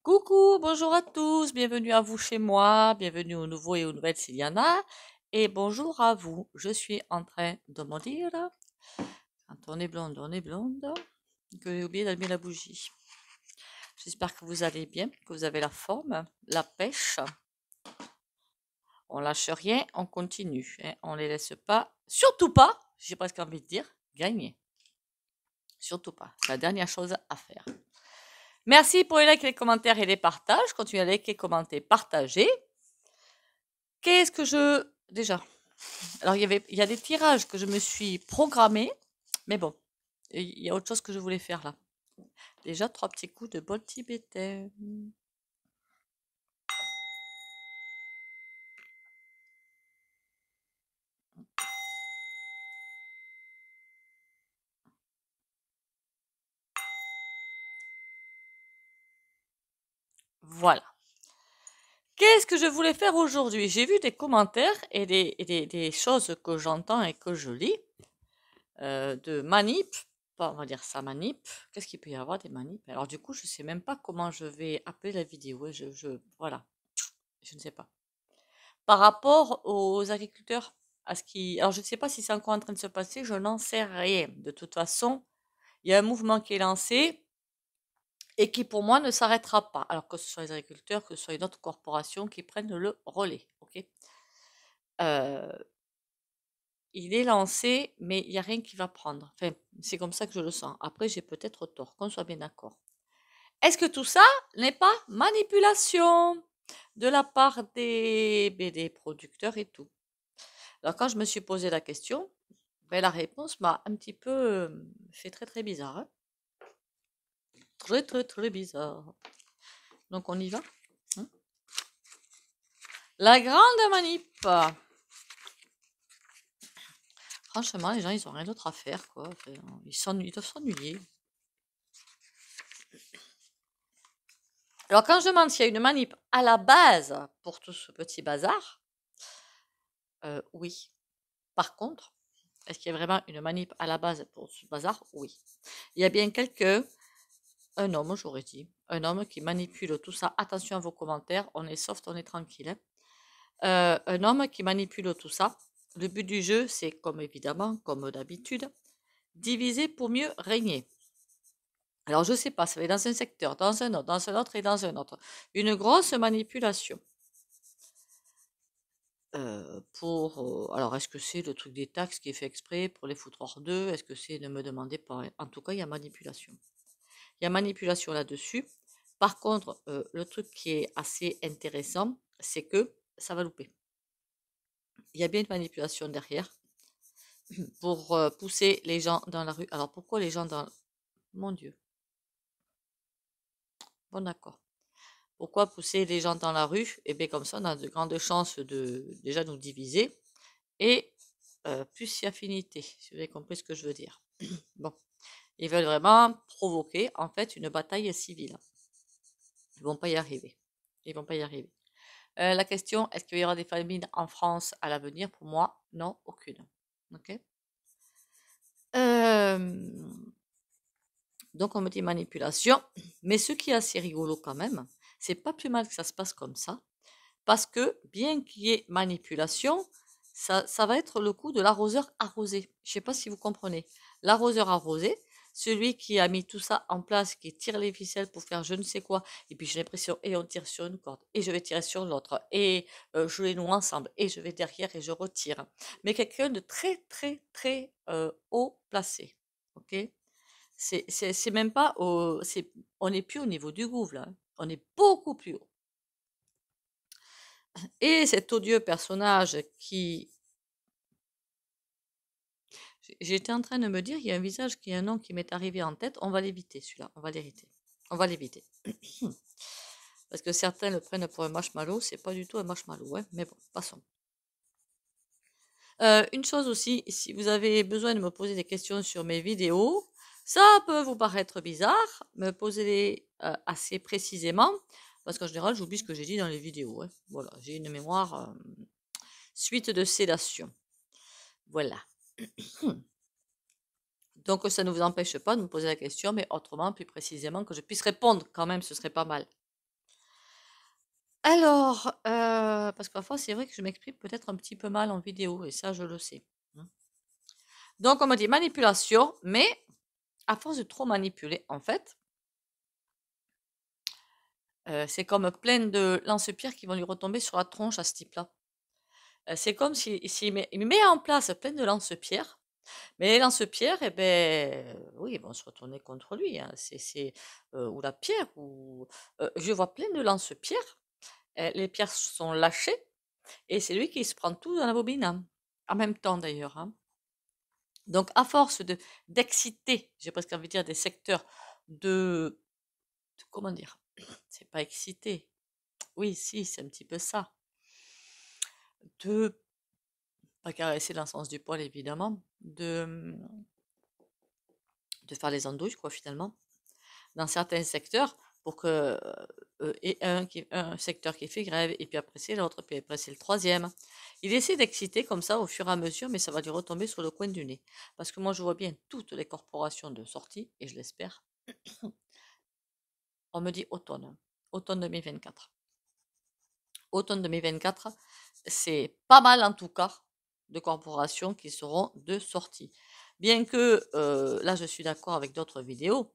Coucou, bonjour à tous, bienvenue à vous chez moi, bienvenue aux nouveaux et aux nouvelles s'il y en a, et bonjour à vous. Je suis en train de me dire, quand on est blonde, que j'ai oublié d'allumer la bougie. J'espère que vous allez bien, que vous avez la forme, la pêche. On lâche rien, on continue, hein, on les laisse pas, surtout pas, j'ai presque envie de dire, gagner. Surtout pas, c'est la dernière chose à faire. Merci pour les likes, les commentaires et les partages. Continuez à liker, commenter, partager. Qu'est-ce que je... Déjà, alors il y a des tirages que je me suis programmé, mais bon, il y a autre chose que je voulais faire là. Déjà, 3 petits coups de bol tibétain. Voilà. Qu'est-ce que je voulais faire aujourd'hui? J'ai vu des commentaires et des choses que j'entends et que je lis de manip. Bon, on va dire ça manip. Qu'est-ce qu'il peut y avoir des manips? Alors du coup, je sais même pas comment je vais appeler la vidéo. Voilà, je ne sais pas. Par rapport aux agriculteurs, à ce qui, alors je ne sais pas si c'est encore en train de se passer, je n'en sais rien. De toute façon, il y a un mouvement qui est lancé et qui pour moi ne s'arrêtera pas. Alors que ce soit les agriculteurs, que ce soit une autre corporation qui prennent le relais. Ok. Euh, il est lancé, mais il n'y a rien qui va prendre. Enfin, c'est comme ça que je le sens. Après, j'ai peut-être tort, qu'on soit bien d'accord. Est-ce que tout ça n'est pas manipulation de la part des producteurs et tout? Alors quand je me suis posé la question, ben, la réponse m'a un petit peu fait très très bizarre, hein. Très très très bizarre. Donc on y va, hein. La grande manip. Franchement, les gens, ils ont rien d'autre à faire, quoi. Enfin, ils doivent s'ennuyer. Alors quand je demande s'il y a une manip à la base pour tout ce petit bazar, oui. Par contre, est-ce qu'il y a vraiment une manip à la base pour ce bazar? Oui. Il y a bien quelqu'un, un homme, j'aurais dit, un homme qui manipule tout ça. Attention à vos commentaires, on est soft, on est tranquille, hein. Un homme qui manipule tout ça. Le but du jeu, c'est comme évidemment, comme d'habitude, diviser pour mieux régner. Alors je sais pas, ça va être dans un secteur, dans un autre et dans un autre. Une grosse manipulation. Alors est-ce que c'est le truc des taxes qui est fait exprès pour les foutre hors d'eux? Est-ce que c'est ne me demandez pas? En tout cas, il y a manipulation. Il y a manipulation là-dessus. Par contre, le truc qui est assez intéressant, c'est que ça va louper. Il y a bien une manipulation derrière pour pousser les gens dans la rue. Alors pourquoi les gens dans... Mon Dieu. Bon d'accord. Pourquoi pousser les gens dans la rue? Eh bien comme ça, on a de grandes chances de déjà nous diviser et plus il y a affinité, si vous avez compris ce que je veux dire. Bon, ils veulent vraiment provoquer en fait une bataille civile. Ils vont pas y arriver. Ils vont pas y arriver. La question, est-ce qu'il y aura des famines en France à l'avenir? Pour moi, non, aucune. Ok. Donc on me dit manipulation, mais ce qui est assez rigolo quand même, c'est pas plus mal que ça se passe comme ça, parce que bien qu'il y ait manipulation, ça va être le coup de l'arroseur arrosé. Je sais pas si vous comprenez. L'arroseur arrosé, celui qui a mis tout ça en place, qui tire les ficelles pour faire je ne sais quoi, et puis j'ai l'impression, et on tire sur une corde, et je vais tirer sur l'autre, et je les noue ensemble, et je vais derrière et je retire. Mais quelqu'un de très très très haut placé. Ok. C'est même pas on n'est plus au niveau du gouffre là, hein. On est beaucoup plus haut. Et cet odieux personnage qui, j'étais en train de me dire, il y a un visage qui a un nom qui m'est arrivé en tête, on va l'éviter celui-là, on va l'éviter. On va l'éviter. Parce que certains le prennent pour un marshmallow, c'est pas du tout un marshmallow, hein, mais bon, passons. Une chose aussi, si vous avez besoin de me poser des questions sur mes vidéos, ça peut vous paraître bizarre, me poser assez précisément, parce qu'en général, j'oublie ce que j'ai dit dans les vidéos, hein. Voilà, j'ai une mémoire suite de sédation. Voilà. Donc ça ne vous empêche pas de me poser la question, mais autrement, plus précisément, que je puisse répondre quand même, ce serait pas mal. Alors, parce que parfois c'est vrai que je m'exprime peut-être un petit peu mal en vidéo et ça je le sais. Hein. Donc on me dit manipulation, mais à force de trop manipuler, en fait, c'est comme plein de lance-pierres qui vont lui retomber sur la tronche à ce type-là. C'est comme il met en place plein de lance-pierres, mais les lance-pierres, eh ben, oui, ils vont se retourner contre lui. Hein. Ou la pierre, je vois plein de lance-pierres. Les pierres sont lâchées et c'est lui qui se prend tout dans la bobine. Hein. En même temps d'ailleurs. Hein. Donc, à force d'exciter, j'ai presque envie de dire des secteurs de comment dire? C'est pas excité. Oui, si, c'est un petit peu ça. De pas caresser dans le sens du poil, évidemment. De faire les andouilles, quoi, finalement. Dans certains secteurs, pour que et un secteur qui fait grève, et puis après c'est l'autre, puis après c'est le troisième. Il essaie d'exciter comme ça au fur et à mesure, mais ça va lui retomber sur le coin du nez. Parce que moi, je vois bien toutes les corporations de sortie, et je l'espère. On me dit automne. Automne 2024. Automne 2024, c'est pas mal en tout cas de corporations qui seront de sortie. Bien que là, je suis d'accord avec d'autres vidéos,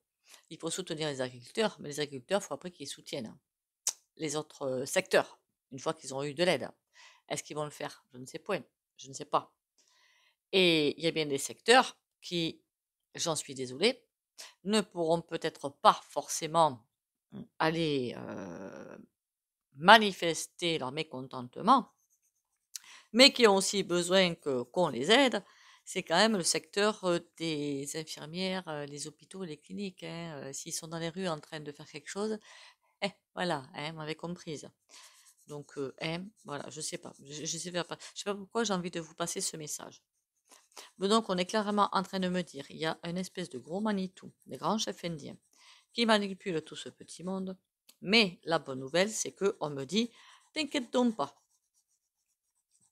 il faut soutenir les agriculteurs, mais les agriculteurs, il faut après qu'ils soutiennent les autres secteurs, une fois qu'ils ont eu de l'aide. Est-ce qu'ils vont le faire? Je ne sais point, je ne sais pas. Et il y a bien des secteurs qui, j'en suis désolée, ne pourront peut-être pas forcément aller manifester leur mécontentement, mais qui ont aussi besoin qu'on les aide, c'est quand même le secteur des infirmières, les hôpitaux, les cliniques. Hein, s'ils sont dans les rues en train de faire quelque chose, voilà, hein, m'avez comprise. Donc, voilà, je sais pas, je sais pas pourquoi j'ai envie de vous passer ce message. Mais donc, on est clairement en train de me dire, il y a une espèce de gros Manitou, des grands chefs indiens, qui manipulent tout ce petit monde. Mais la bonne nouvelle, c'est que on me dit, t'inquiète donc pas,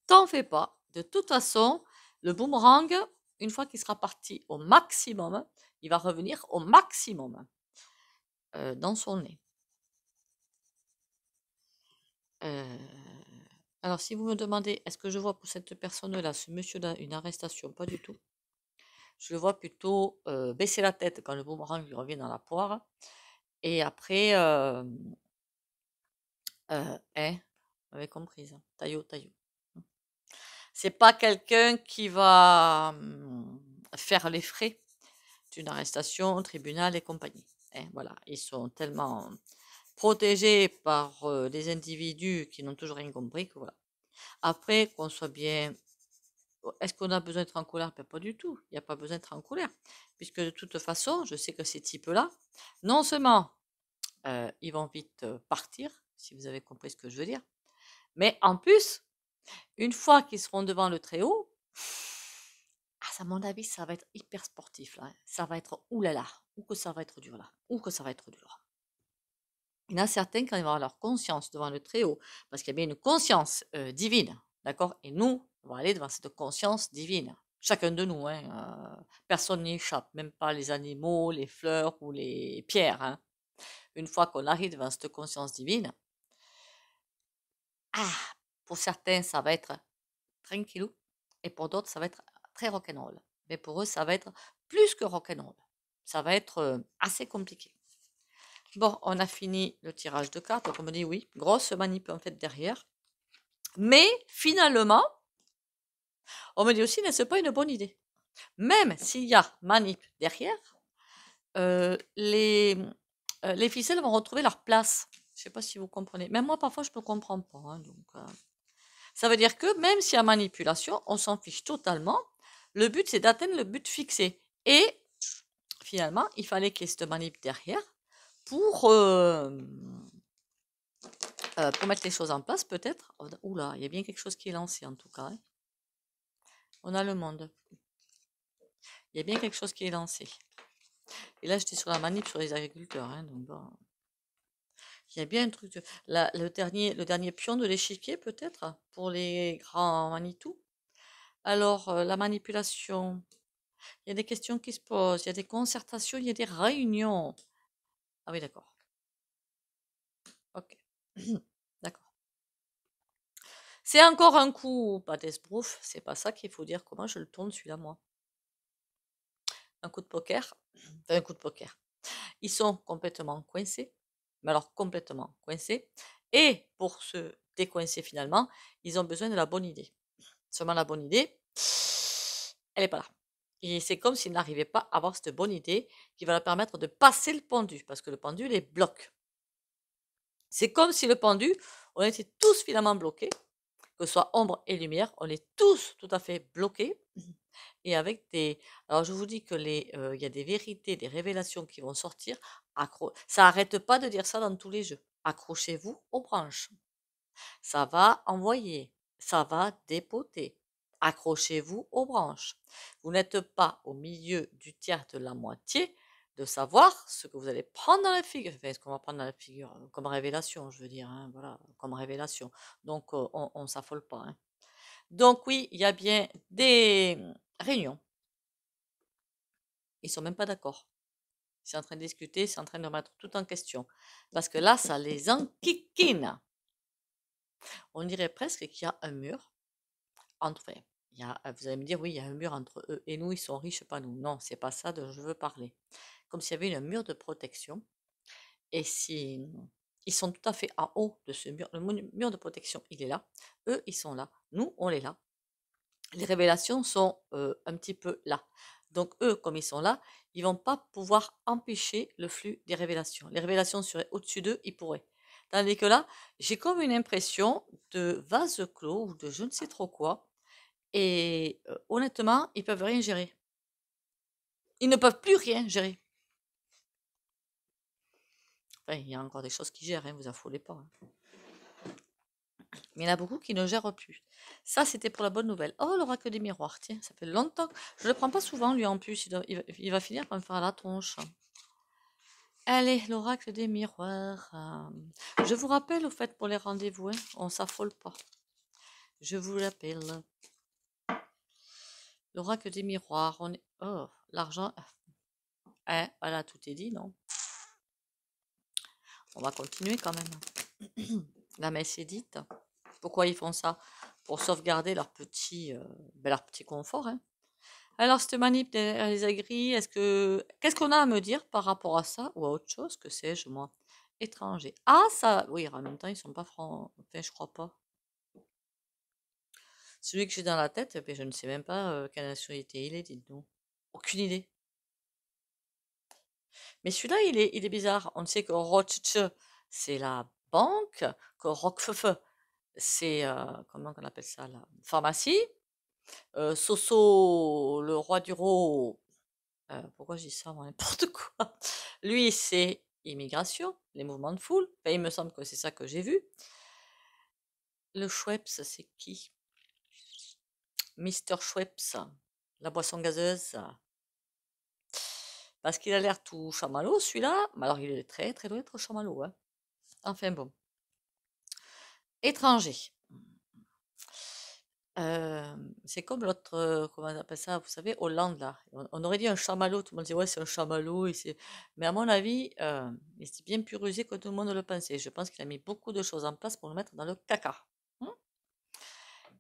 t'en fais pas. De toute façon, le boomerang, une fois qu'il sera parti au maximum, il va revenir au maximum dans son nez. Alors, si vous me demandez, est-ce que je vois pour cette personne-là, ce monsieur-là, une arrestation? Pas du tout. Je le vois plutôt baisser la tête quand le boomerang lui revient dans la poire. Et après, vous avez compris, hein, taillot, taillot. C'est pas quelqu'un qui va faire les frais d'une arrestation, tribunal et compagnie. Hein, voilà, ils sont tellement protégés par des individus qui n'ont toujours rien compris que voilà. Après, qu'on soit bien. Est-ce qu'on a besoin d'être en colère? Ben, pas du tout. Il n'y a pas besoin d'être en colère. Puisque de toute façon, je sais que ces types-là, non seulement ils vont vite partir, si vous avez compris ce que je veux dire, mais en plus, une fois qu'ils seront devant le Très-Haut, à mon avis, ça va être hyper sportif là. Ça va être oulala, ou que ça va être dur là, ou que ça va être dur. Il y en a certains quand ils vont avoir leur conscience devant le Très-Haut, parce qu'il y a bien une conscience divine, d'accord? Et nous, on va aller devant cette conscience divine. Chacun de nous, hein, personne n'y échappe, même pas les animaux, les fleurs ou les pierres. Hein. Une fois qu'on arrive devant cette conscience divine, pour certains, ça va être tranquillou, et pour d'autres, ça va être très rock'n'roll. Mais pour eux, ça va être plus que rock'n'roll. Ça va être assez compliqué. Bon, on a fini le tirage de cartes. Donc on me dit oui, grosse manip en fait derrière. Mais finalement, on me dit aussi, n'est-ce pas une bonne idée? Même s'il y a manip derrière, les ficelles vont retrouver leur place. Je ne sais pas si vous comprenez. Même moi, parfois, je ne peux comprendre pas. Hein, donc, ça veut dire que même s'il y a manipulation, on s'en fiche totalement. Le but, c'est d'atteindre le but fixé. Et finalement, il fallait qu'il y ait cette manip derrière pour mettre les choses en place, peut-être. Oula, il y a bien quelque chose qui est lancé en tout cas. Hein. On a le monde. Il y a bien quelque chose qui est lancé. Et là, j'étais sur la manip sur les agriculteurs. Hein, donc bon. Il y a bien un truc. Le dernier pion de l'échiquier, peut-être, pour les grands Manitou. Alors, la manipulation. Il y a des questions qui se posent, il y a des concertations, il y a des réunions. Ah oui, d'accord. Ok. D'accord. C'est encore un coup, pas d'esbrouf, c'est pas ça qu'il faut dire. Comment je le tourne celui-là, moi? Un coup de poker. Enfin, un coup de poker. Ils sont complètement coincés, mais alors complètement coincés. Et pour se décoincer finalement, ils ont besoin de la bonne idée. Seulement la bonne idée, elle n'est pas là. Et c'est comme s'ils n'arrivaient pas à avoir cette bonne idée qui va leur permettre de passer le pendu, parce que le pendu les bloque. C'est comme si le pendu, on était tous finalement bloqués, que ce soit ombre et lumière, on est tous tout à fait bloqués. Et avec des... Alors je vous dis que il y a des vérités, des révélations qui vont sortir. Ça n'arrête pas de dire ça dans tous les jeux. Accrochez-vous aux branches. Ça va envoyer, ça va dépoter. Accrochez-vous aux branches. Vous n'êtes pas au milieu du tiers de la moitié de savoir ce que vous allez prendre dans la figure. Enfin, ce qu'on va prendre dans la figure, comme révélation, je veux dire. Hein, voilà, comme révélation. Donc, on ne s'affole pas. Hein. Donc, oui, il y a bien des réunions. Ils sont même pas d'accord. Ils sont en train de discuter, c'est en train de remettre tout en question. Parce que là, ça les enquiquine. On dirait presque qu'il y a un mur entre, enfin, vous allez me dire, oui, il y a un mur entre eux et nous, ils sont riches, pas nous. Non, c'est pas ça dont je veux parler. Comme s'il y avait un mur de protection. Et si ils sont tout à fait en haut de ce mur, le mur de protection, il est là. Eux, ils sont là. Nous, on est là. Les révélations sont un petit peu là. Donc eux, comme ils sont là, ils vont pas pouvoir empêcher le flux des révélations. Les révélations seraient au-dessus d'eux, ils pourraient. Tandis que là, j'ai comme une impression de vase clos ou de je ne sais trop quoi. Et honnêtement, ils peuvent rien gérer. Ils ne peuvent plus rien gérer. Enfin, il y a encore des choses qui gèrent, hein, vous affolez pas. Hein. Mais il y en a beaucoup qui ne gèrent plus. Ça, c'était pour la bonne nouvelle. Oh, l'oracle des miroirs, tiens, ça fait longtemps. Je ne le prends pas souvent, lui, en plus. Il va finir par me faire la tronche. Allez, l'oracle des miroirs. Je vous rappelle, au fait, pour les rendez-vous, hein, on s'affole pas. Je vous l'appelle. L'oracle des miroirs. On est... Oh, l'argent. Hein, voilà, tout est dit, non? On va continuer quand même. La messe est dite. Pourquoi ils font ça? Pour sauvegarder leur petit confort. Hein. Alors, cette manip des aigris, qu'est-ce qu'on a à me dire par rapport à ça ou à autre chose? Que sais-je, moi? Étranger. Ah, ça, oui, en même temps, ils sont pas francs. Enfin, je crois pas. Celui que j'ai dans la tête, je ne sais même pas quelle nationalité il est, dites-nous. Aucune idée. Mais celui-là, il est bizarre. On sait que Roche, c'est la banque, que Roquefeuille, c'est, comment on appelle ça, la pharmacie. Soso, le roi du Ro, pourquoi je dis ça, moi, n'importe quoi. Lui, c'est immigration, les mouvements de foule. Enfin, il me semble que c'est ça que j'ai vu. Le Schweppes, c'est qui? Mister Schweppes, la boisson gazeuse. Parce qu'il a l'air tout chamallow, celui-là. Mais alors, il est très, très loin d'être chamallow. Hein. Enfin bon. Étranger. C'est comme l'autre, comment on appelle ça, vous savez, Hollande, là. On aurait dit un chamallow, tout le monde dit, ouais, c'est un chamallow. Mais à mon avis, il était bien plus rusé que tout le monde le pensait. Je pense qu'il a mis beaucoup de choses en place pour le mettre dans le caca. Hein.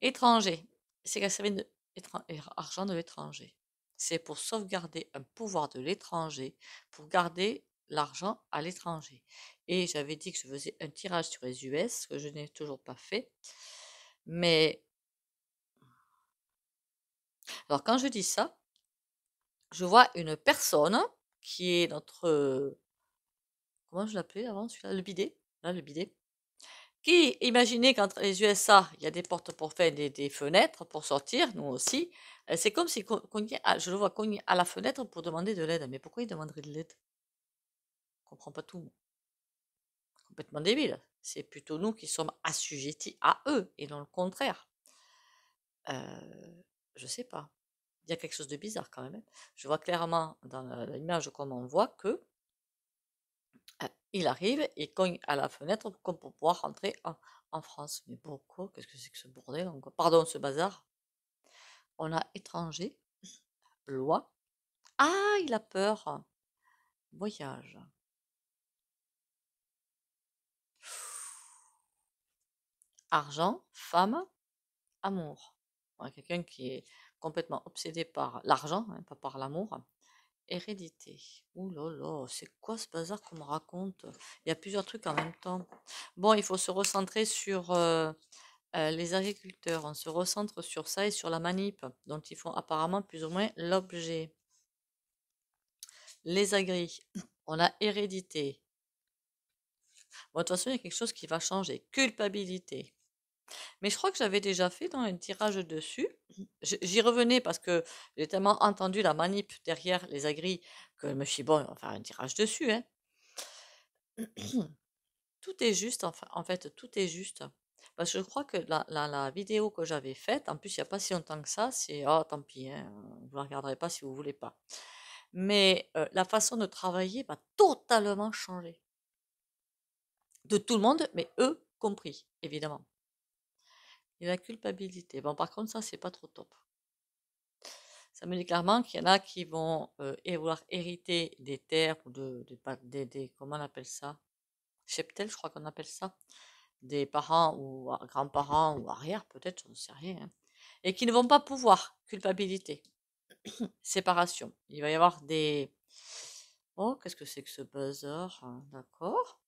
Étranger. C'est que ça vient de argent de l'étranger. C'est pour sauvegarder un pouvoir de l'étranger, pour garder l'argent à l'étranger. Et j'avais dit que je faisais un tirage sur les US, que je n'ai toujours pas fait. Mais alors quand je dis ça, je vois une personne qui est notre, comment je l'appelais avant celui-là? Le bidet, là, le bidet, qui imaginez qu'entre les USA, il y a des portes pour faire des fenêtres pour sortir, nous aussi. C'est comme si je le vois cogner à la fenêtre pour demander de l'aide. Mais pourquoi il demanderait de l'aide? Je comprends pas tout. Complètement débile. C'est plutôt nous qui sommes assujettis à eux et non le contraire. Je sais pas. Il y a quelque chose de bizarre quand même. Hein. Je vois clairement dans l'image comme on voit que il arrive et cogne à la fenêtre pour pouvoir rentrer en France. Mais pourquoi? Qu'est-ce que c'est que ce bordel encore? Pardon, ce bazar. On a étranger, loi. Ah, il a peur. Voyage. Argent, femme, amour. Ouais, quelqu'un qui est complètement obsédé par l'argent, hein, pas par l'amour. Hérédité. Ouh là là, c'est quoi ce bazar qu'on me raconte? Il y a plusieurs trucs en même temps. Bon, il faut se recentrer sur les agriculteurs. On se recentre sur ça et sur la manip, dont ils font apparemment plus ou moins l'objet. Les agris. On a hérédité. Bon, de toute façon, il y a quelque chose qui va changer. Culpabilité. Mais je crois que j'avais déjà fait dans un tirage dessus. J'y revenais parce que j'ai tellement entendu la manip derrière les agris que je me suis dit, bon, on va faire un tirage dessus, hein. Tout est juste, enfin, en fait, tout est juste. Parce que je crois que la vidéo que j'avais faite, en plus, il n'y a pas si longtemps que ça, c'est, oh, tant pis, hein, vous la regarderez pas si vous voulez pas. Mais la façon de travailler va totalement changer. De tout le monde, mais eux compris, évidemment. Et la culpabilité. Bon, par contre, ça, c'est pas trop top. Ça me dit clairement qu'il y en a qui vont vouloir hériter des terres ou comment on appelle ça? Cheptel, je crois qu'on appelle ça. Des parents ou grands-parents ou arrière, peut-être, je ne sais rien, hein. Et qui ne vont pas pouvoir. Culpabilité. Séparation. Il va y avoir des... Oh, qu'est-ce que c'est que ce buzzer? D'accord.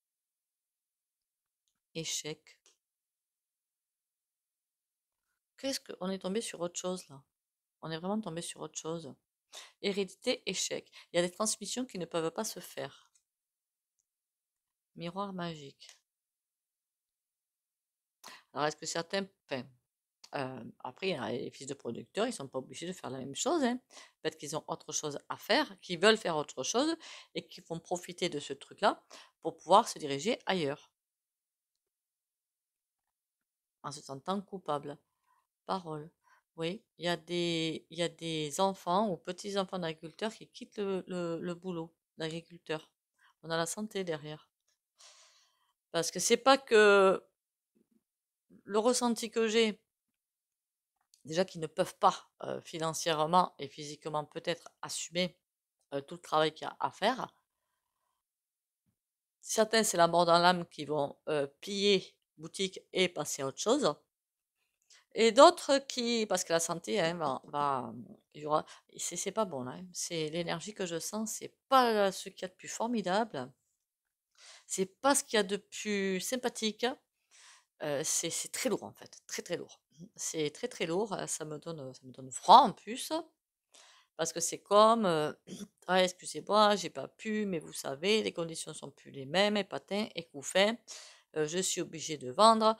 Échec. Qu'est-ce que... On est tombé sur autre chose, là. On est vraiment tombé sur autre chose. Hérédité, échec. Il y a des transmissions qui ne peuvent pas se faire. Miroir magique. Alors, est-ce que certains... Enfin, après, il y a les fils de producteurs, ils ne sont pas obligés de faire la même chose, hein. Peut-être qu'ils ont autre chose à faire, qu'ils veulent faire autre chose et qu'ils vont profiter de ce truc-là pour pouvoir se diriger ailleurs en se sentant coupable. Parole. Oui, il y a des enfants ou petits-enfants d'agriculteurs qui quittent le boulot d'agriculteur. On a la santé derrière. Parce que c'est pas que le ressenti que j'ai, déjà qu'ils ne peuvent pas financièrement et physiquement peut-être assumer tout le travail qu'il y a à faire. Certains, c'est la mort dans l'âme qui vont piller boutique et passer à autre chose. Et d'autres qui, parce que la santé, hein, il y aura, c'est pas bon là, hein. C'est l'énergie que je sens, c'est pas ce qu'il y a de plus formidable, c'est pas ce qu'il y a de plus sympathique. C'est très lourd en fait, très très lourd. C'est très très lourd, ça me donne froid en plus. Parce que c'est comme, ah, excusez-moi, j'ai pas pu, mais vous savez, les conditions sont plus les mêmes, et patin, et couffin, je suis obligée de vendre.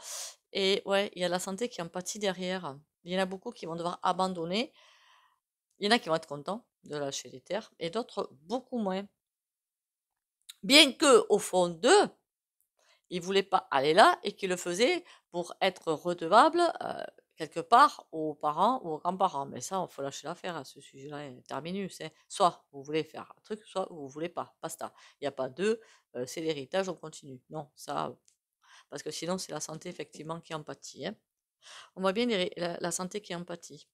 Et ouais, il y a la santé qui en pâtit derrière. Il y en a beaucoup qui vont devoir abandonner. Il y en a qui vont être contents de lâcher les terres, et d'autres beaucoup moins. Bien que, au fond d'eux, ils voulaient pas aller là et qu'ils le faisaient pour être redevables quelque part aux parents ou aux grands-parents. Mais ça, il faut lâcher l'affaire à ce sujet-là, terminus, hein. Soit vous voulez faire un truc, soit vous voulez pas. Basta. Il n'y a pas deux, c'est l'héritage, on continue. Non, ça, parce que sinon, c'est la santé effectivement qui en pâtit, hein. On voit bien la santé qui en pâtit.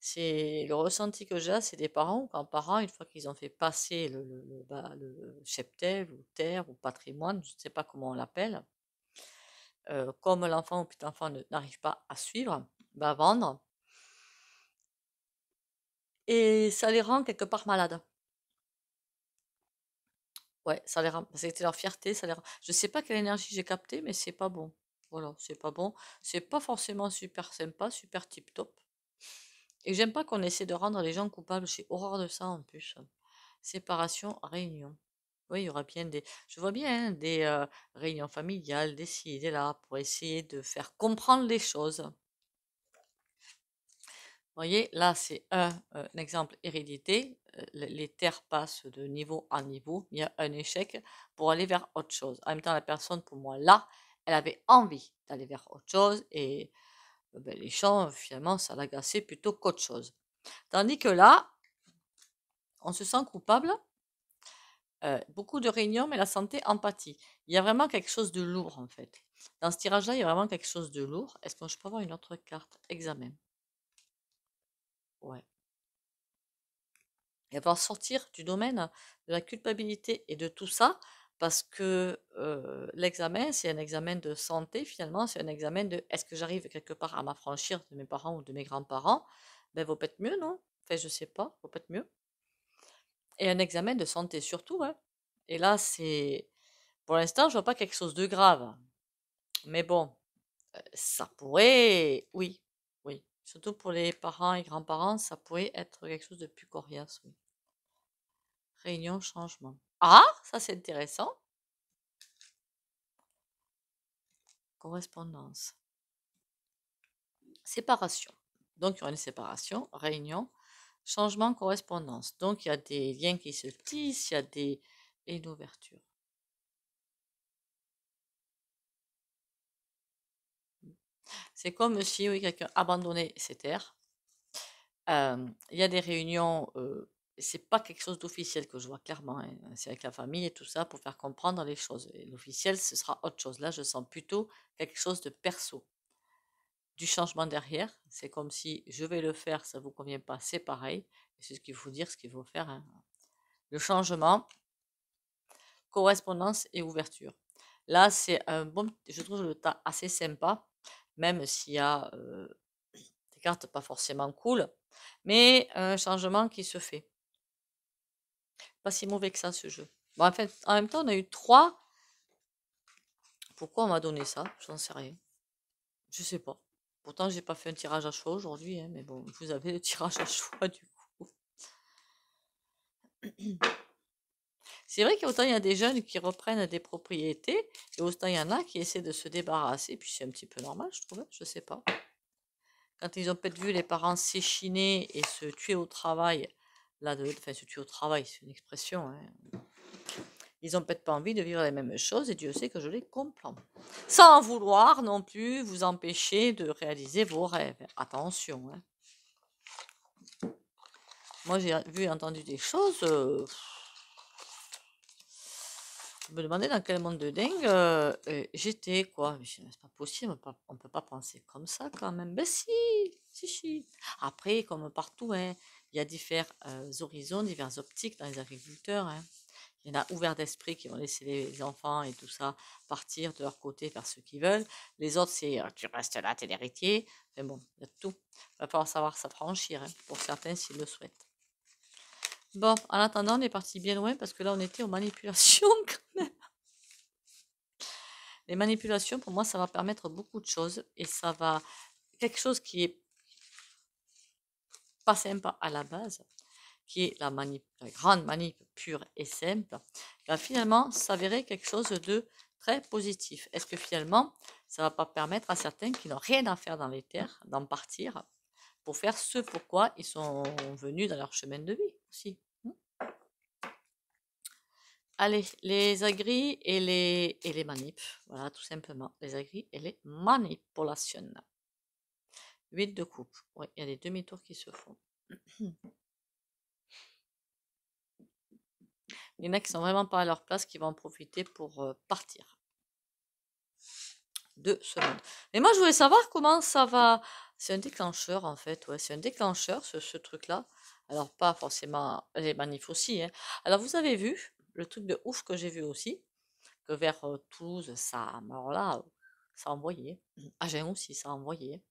C'est le ressenti que j'ai, c'est des parents ou grands-parents, une fois qu'ils ont fait passer le cheptel ou terre ou patrimoine, je ne sais pas comment on l'appelle, comme l'enfant ou petit-enfant n'arrive pas à suivre, va vendre, et ça les rend quelque part malades. Ouais, ça les rend, c'était leur fierté, ça les rend... Je sais pas quelle énergie j'ai captée, mais c'est pas bon. Voilà, c'est pas bon. C'est pas forcément super sympa, super tip-top. Et j'aime pas qu'on essaie de rendre les gens coupables, j'ai horreur de ça en plus. Séparation, réunion. Oui, il y aura bien des... Je vois bien hein, des réunions familiales, des ci, des là, pour essayer de faire comprendre les choses. Vous voyez, là, c'est un exemple hérédité. Les terres passent de niveau en niveau. Il y a un échec pour aller vers autre chose. En même temps, la personne, pour moi, là, elle avait envie d'aller vers autre chose. Et ben, les champs, finalement, ça l'agaçait plutôt qu'autre chose. Tandis que là, on se sent coupable. Beaucoup de réunions, mais la santé, empathie. Il y a vraiment quelque chose de lourd, en fait. Dans ce tirage-là, il y a vraiment quelque chose de lourd. Est-ce que je peux avoir une autre carte? Examen. Ouais. Il va falloir sortir du domaine de la culpabilité et de tout ça parce que l'examen, c'est un examen de santé finalement, c'est un examen de est-ce que j'arrive quelque part à m'affranchir de mes parents ou de mes grands-parents? Ben, vaut peut-être mieux, non? Enfin, je sais pas, vaut peut-être mieux. Et un examen de santé surtout, hein. Et là, pour l'instant, je vois pas quelque chose de grave. Mais bon, ça pourrait, oui, oui. Surtout pour les parents et grands-parents, ça pourrait être quelque chose de plus coriace, oui. Réunion, changement. Ah, ça c'est intéressant. Correspondance. Séparation. Donc, il y aura une séparation, réunion, changement, correspondance. Donc, il y a des liens qui se tissent, il y a et une ouverture. C'est comme si, oui, quelqu'un abandonnait ses terres. Il y a des réunions, c'est pas quelque chose d'officiel que je vois clairement, hein. C'est avec la famille et tout ça pour faire comprendre les choses. Et l'officiel, ce sera autre chose. Là, je sens plutôt quelque chose de perso. Du changement derrière, c'est comme si je vais le faire, ça vous convient pas, c'est pareil. Et c'est ce qu'il faut dire, ce qu'il faut faire, hein. Le changement, correspondance et ouverture. Là, c'est un bon, je trouve le tas assez sympa, même s'il y a des cartes pas forcément cool, mais un changement qui se fait. Pas si mauvais que ça, ce jeu. Bon, en fait, en même temps, on a eu 3. Pourquoi on m'a donné ça? J'en sais rien. Je sais pas. Pourtant, j'ai pas fait un tirage à choix aujourd'hui, hein, mais bon, vous avez le tirage à choix du coup. C'est vrai qu'autant il y a des jeunes qui reprennent des propriétés, et autant il y en a qui essaient de se débarrasser, puis c'est un petit peu normal, je trouve, je sais pas. Quand ils ont peut-être vu les parents s'échiner et se tuer au travail, enfin se tuer au travail, c'est une expression, hein. Ils ont peut-être pas envie de vivre les mêmes choses, et Dieu sait que je les comprends. Sans vouloir non plus vous empêcher de réaliser vos rêves. Attention, hein. Moi, j'ai vu et entendu des choses. Je me demandais dans quel monde de dingue j'étais, quoi. C'est pas possible, on peut pas penser comme ça quand même. Ben si, si. Après, comme partout, hein, il y a différents horizons, diverses optiques dans les agriculteurs, hein. Il y en a ouverts d'esprit qui vont laisser les enfants et tout ça partir de leur côté, faire ce qu'ils veulent. Les autres, c'est tu restes là, t'es l'héritier. Mais bon, il y a tout. Il va falloir savoir s'affranchir, hein, pour certains s'ils le souhaitent. Bon, en attendant, on est parti bien loin parce que là, on était aux manipulations quand même. Les manipulations, pour moi, ça va permettre beaucoup de choses et ça va. Quelque chose qui est pas sympa à la base, qui est la grande manip pure et simple, va finalement s'avérer quelque chose de très positif. Est-ce que finalement, ça va pas permettre à certains qui n'ont rien à faire dans les terres d'en partir pour faire ce pourquoi ils sont venus dans leur chemin de vie aussi. Allez, les agris et les manips. Voilà, tout simplement. Les agris et les manipulations. 8 de coupe. Oui, il y a des demi-tours qui se font. Il y en a qui sont vraiment pas à leur place, qui vont en profiter pour partir de ce monde. Mais moi, je voulais savoir comment ça va. C'est un déclencheur, en fait. Ouais, c'est un déclencheur, ce truc-là. Alors, pas forcément les manifs aussi, hein. Alors, vous avez vu, le truc de ouf que j'ai vu aussi, que vers Toulouse, alors là, ça a envoyé. Agen aussi, ça a envoyé.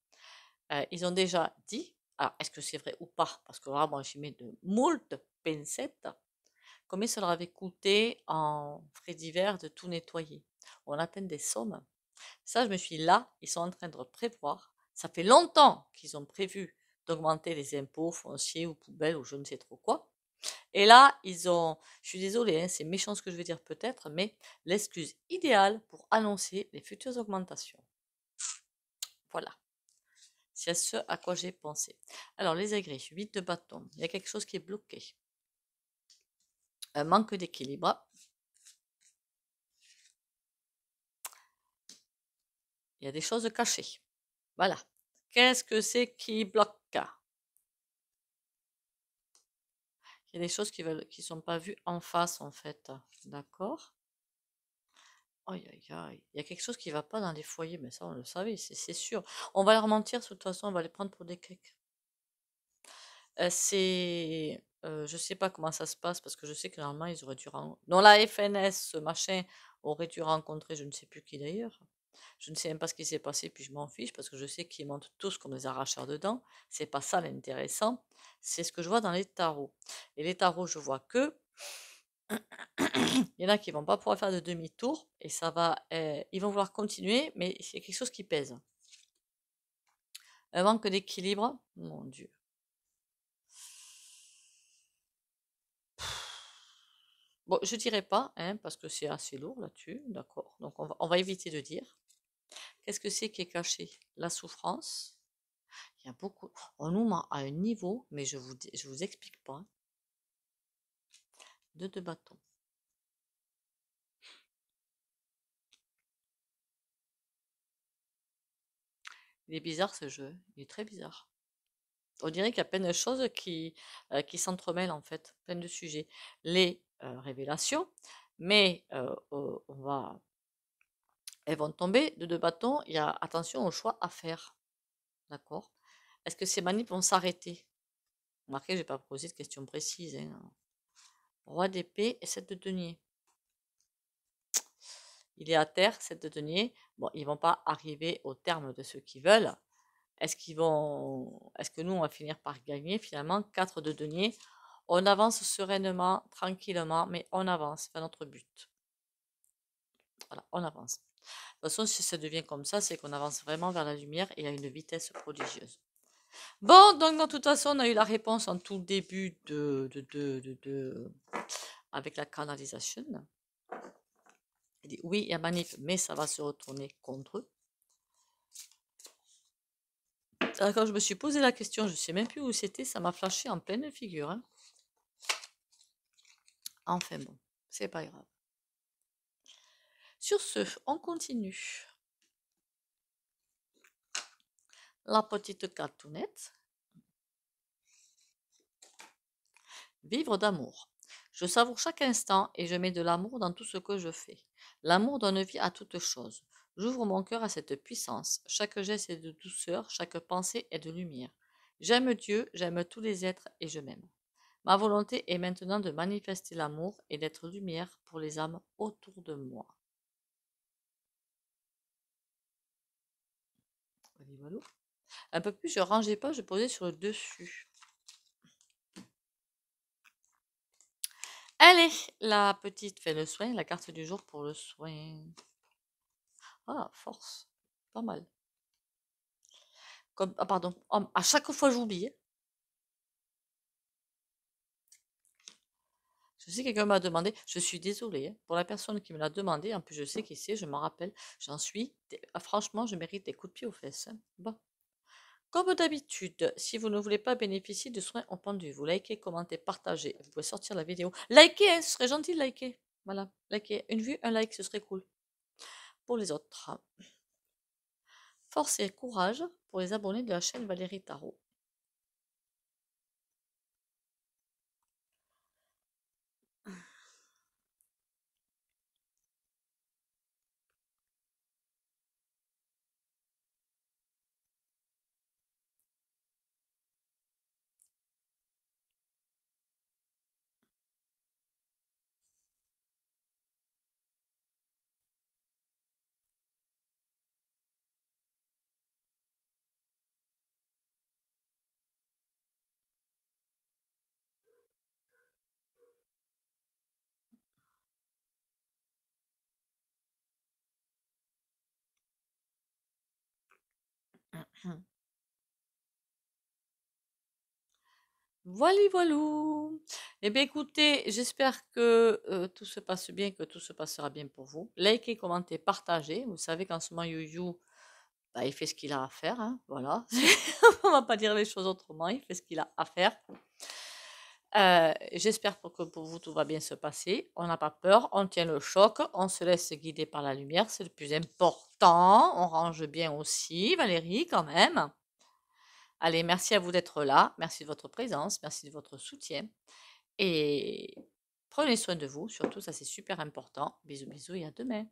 Ils ont déjà dit, alors est-ce que c'est vrai ou pas, parce que là, moi, j'y mets de moult pincettes, combien ça leur avait coûté en frais divers de tout nettoyer. On atteint des sommes. Ça, je me suis dit, là, ils sont en train de prévoir. Ça fait longtemps qu'ils ont prévu d'augmenter les impôts fonciers ou poubelles ou je ne sais trop quoi. Et là, je suis désolée, hein, c'est méchant ce que je vais dire peut-être, mais l'excuse idéale pour annoncer les futures augmentations. Voilà. C'est ce à quoi j'ai pensé. Alors, les aigris, 8 de bâton. Il y a quelque chose qui est bloqué. Un manque d'équilibre. Il y a des choses cachées. Voilà. Qu'est-ce que c'est qui bloque? Il y a des choses qui sont pas vues en face, en fait. D'accord? Aïe, aïe, aïe. Il y a quelque chose qui va pas dans les foyers, mais ça, on le savait, c'est sûr. On va leur mentir, de toute façon, on va les prendre pour des cakes. C'est Je sais pas comment ça se passe parce que je sais que normalement ils auraient dû non, la FNS, ce machin, aurait dû rencontrer je ne sais plus qui d'ailleurs. Je ne sais même pas ce qui s'est passé, puis je m'en fiche parce que je sais qu'ils montent tous comme des arracheurs dedans. C'est pas ça l'intéressant. C'est ce que je vois dans les tarots. Et les tarots, je vois que il y en a qui vont pas pouvoir faire de demi-tour et ça va, ils vont vouloir continuer, mais c'est quelque chose qui pèse. Un manque d'équilibre, mon Dieu. Bon, je dirais pas, hein, parce que c'est assez lourd là-dessus, d'accord. Donc on va éviter de dire. Qu'est-ce que c'est qui est caché? La souffrance. Il y a beaucoup. On nous ment à un niveau, mais je vous explique pas. De bâtons. Il est bizarre ce jeu. Il est très bizarre. On dirait qu'il y a plein de choses qui s'entremêlent en fait, plein de sujets. Les révélations, mais elles vont tomber de deux bâtons. Il y a attention au choix à faire. D'accord? Est-ce que ces manips vont s'arrêter? Remarquez, je n'ai pas posé de questions précises. Hein. Roi d'épée et 7 de denier. Il est à terre, 7 de denier. Bon, ils vont pas arriver au terme de ce qu'ils veulent. Est-ce que nous, on va finir par gagner finalement? 4 de denier. On avance sereinement, tranquillement, mais on avance, c'est notre but. Voilà, on avance. De toute façon, si ça devient comme ça, c'est qu'on avance vraiment vers la lumière et à une vitesse prodigieuse. Bon, donc de toute façon, on a eu la réponse en tout début avec la canalisation. Il dit oui, il y a manip, mais ça va se retourner contre eux. Alors, quand je me suis posé la question, je ne sais même plus où c'était, ça m'a flashé en pleine figure. Hein. Enfin bon, c'est pas grave. Sur ce, on continue. La petite cartoonette. Vivre d'amour. Je savoure chaque instant et je mets de l'amour dans tout ce que je fais. L'amour donne vie à toute chose. J'ouvre mon cœur à cette puissance. Chaque geste est de douceur, chaque pensée est de lumière. J'aime Dieu, j'aime tous les êtres et je m'aime. Ma volonté est maintenant de manifester l'amour et d'être lumière pour les âmes autour de moi. Un peu plus, je rangeais pas, je posais sur le dessus. Allez, la petite fait le soin, la carte du jour pour le soin. Ah, force, pas mal. Comme, ah pardon, à chaque fois j'oublie. Je sais que quelqu'un m'a demandé, je suis désolée pour la personne qui me l'a demandé, en plus je sais qui c'est, je m'en rappelle, j'en suis, franchement je mérite des coups de pied aux fesses. Hein. Bon. Comme d'habitude, si vous ne voulez pas bénéficier de soins au pendu, vous likez, commentez, partagez, vous pouvez sortir la vidéo. Likez, hein, ce serait gentil de liker. Voilà, likez, une vue, un like, ce serait cool. Pour les autres. Force et courage pour les abonnés de la chaîne Valérie Tarot. Voilà, voilou. Eh bien, écoutez, j'espère que tout se passe bien, que tout se passera bien pour vous. Likez, commentez, partagez. Vous savez qu'en ce moment, YouYou, bah, il fait ce qu'il a à faire. Hein, voilà. On va pas dire les choses autrement. Il fait ce qu'il a à faire. J'espère que pour vous, tout va bien se passer. On n'a pas peur. On tient le choc. On se laisse guider par la lumière. C'est le plus important. On range bien aussi, Valérie, quand même. Allez, merci à vous d'être là. Merci de votre présence. Merci de votre soutien. Et prenez soin de vous. Surtout, ça c'est super important. Bisous, bisous et à demain.